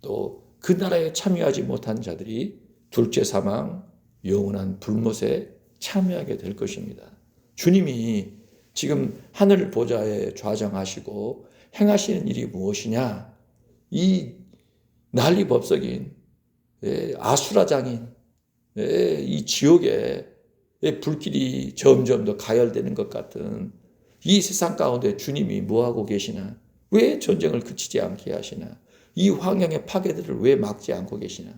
또 그 나라에 참여하지 못한 자들이 둘째 사망 영원한 불못에 참여하게 될 것입니다. 주님이 지금 하늘 보좌에 좌정하시고 행하시는 일이 무엇이냐? 이 난리법석인 아수라장인 이 지옥에 불길이 점점 더 가열되는 것 같은 이 세상 가운데 주님이 뭐하고 계시나? 왜 전쟁을 그치지 않게 하시나? 이 환경의 파괴들을 왜 막지 않고 계시나?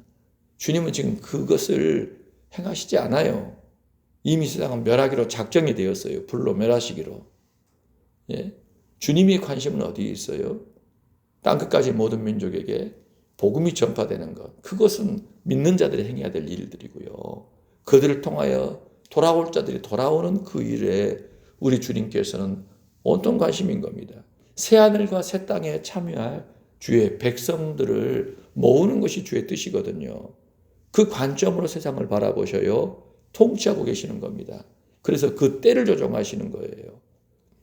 주님은 지금 그것을 행하시지 않아요. 이미 세상은 멸하기로 작정이 되었어요. 불로 멸하시기로. 주님의 관심은 어디에 있어요? 땅끝까지 모든 민족에게 복음이 전파되는 것. 그것은 믿는 자들이 행해야 될 일들이고요. 그들을 통하여 돌아올 자들이 돌아오는 그 일에 우리 주님께서는 온통 관심인 겁니다. 새하늘과 새 땅에 참여할 주의 백성들을 모으는 것이 주의 뜻이거든요. 그 관점으로 세상을 바라보셔요. 통치하고 계시는 겁니다. 그래서 그 때를 조정하시는 거예요.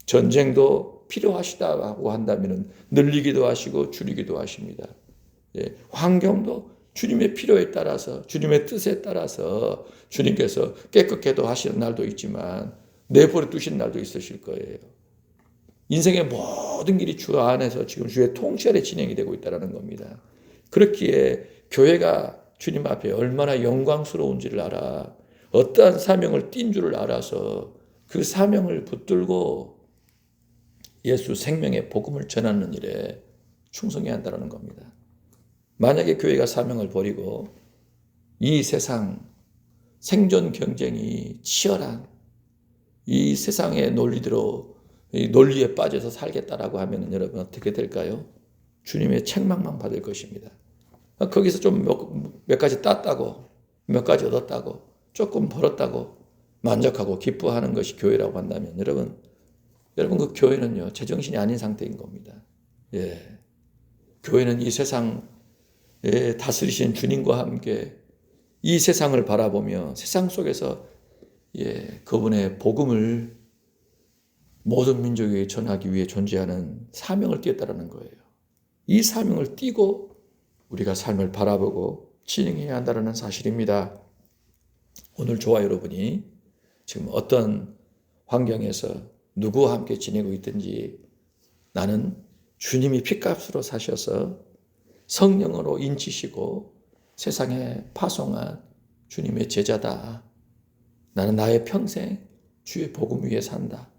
전쟁도 필요하시다고 한다면 늘리기도 하시고 줄이기도 하십니다. 환경도 주님의 필요에 따라서, 주님의 뜻에 따라서 주님께서 깨끗게도 하시는 날도 있지만 내버려 두신 날도 있으실 거예요. 인생의 모든 길이 주 안에서 지금 주의 통치 아래 진행이 되고 있다는 겁니다. 그렇기에 교회가 주님 앞에 얼마나 영광스러운지를 알아, 어떠한 사명을 띈 줄을 알아서 그 사명을 붙들고 예수 생명의 복음을 전하는 일에 충성해야 한다는 겁니다. 만약에 교회가 사명을 버리고 이 세상 생존 경쟁이 치열한 이 세상의 논리대로 이 논리에 빠져서 살겠다라고 하면 여러분 어떻게 될까요? 주님의 책망만 받을 것입니다. 거기서 좀 몇 가지 땄다고, 몇 가지 얻었다고, 조금 벌었다고 만족하고 기뻐하는 것이 교회라고 한다면 여러분 그 교회는요 제정신이 아닌 상태인 겁니다. 교회는 이 세상 다스리신 주님과 함께 이 세상을 바라보며 세상 속에서 그분의 복음을 모든 민족에게 전하기 위해 존재하는 사명을 띠었다는 거예요. 이 사명을 띠고 우리가 삶을 바라보고 진행해야 한다는 사실입니다. 오늘 저와 여러분이 지금 어떤 환경에서 누구와 함께 지내고 있든지 나는 주님이 핏값으로 사셔서 성령으로 인치시고 세상에 파송한 주님의 제자다. 나는 나의 평생 주의 복음 위에 산다.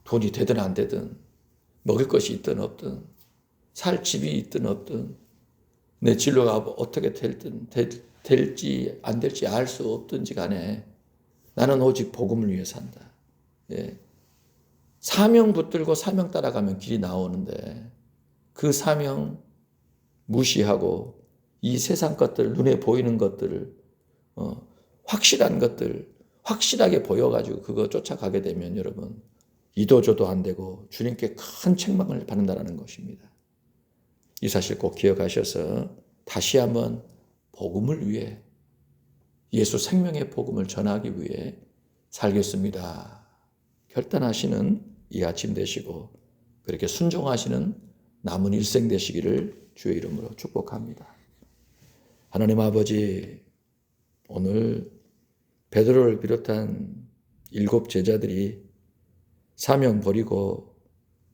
돈이 되든 안 되든 먹을 것이 있든 없든 살 집이 있든 없든 내 진로가 어떻게 될지 안 될지 알 수 없든지 간에 나는 오직 복음을 위해 산다. 사명 붙들고 사명 따라가면 길이 나오는데 그 사명 무시하고 이 세상 것들, 눈에 보이는 것들을 확실한 것들 확실하게 보여가지고 그거 쫓아가게 되면 여러분 이도저도 안 되고 주님께 큰 책망을 받는다는 것입니다. 이 사실 꼭 기억하셔서 다시 한번 복음을 위해 예수 생명의 복음을 전하기 위해 살겠습니다. 결단하시는 이 아침 되시고 그렇게 순종하시는 남은 일생 되시기를 주의 이름으로 축복합니다. 하나님 아버지, 오늘 베드로를 비롯한 7 제자들이 사명 버리고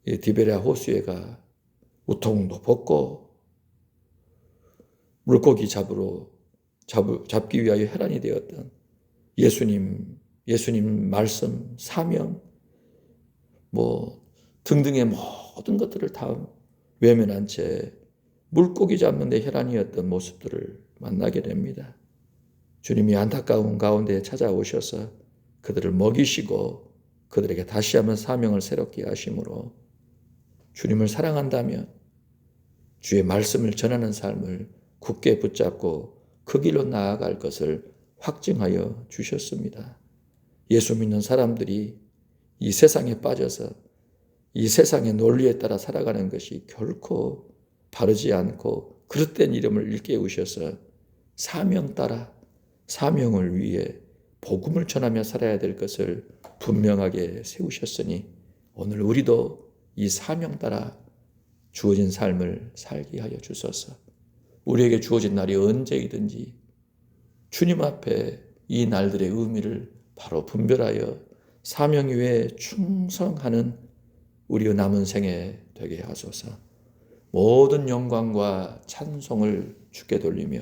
디베랴 호수에 가 우통도 벗고 물고기 잡기 위하여 혈안이 되었던 예수님 말씀, 사명, 등등의 모든 것들을 다 외면한 채 물고기 잡는 데 혈안이었던 모습들을 만나게 됩니다. 주님이 안타까운 가운데 찾아오셔서 그들을 먹이시고 그들에게 다시 한번 사명을 새롭게 하심으로 주님을 사랑한다면 주의 말씀을 전하는 삶을 굳게 붙잡고 그 길로 나아갈 것을 확증하여 주셨습니다. 예수 믿는 사람들이 이 세상에 빠져서 이 세상의 논리에 따라 살아가는 것이 결코 바르지 않고 그릇된 이름을 일깨우셔서 사명 따라 사명을 위해 복음을 전하며 살아야 될 것을 분명하게 세우셨으니 오늘 우리도 이 사명 따라 주어진 삶을 살게 하여 주소서. 우리에게 주어진 날이 언제이든지 주님 앞에 이 날들의 의미를 바로 분별하여 사명 위에 충성하는 우리의 남은 생에 되게 하소서. 모든 영광과 찬송을 주께 돌리며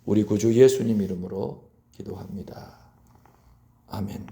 우리 구주 예수님 이름으로 기도합니다. 아멘.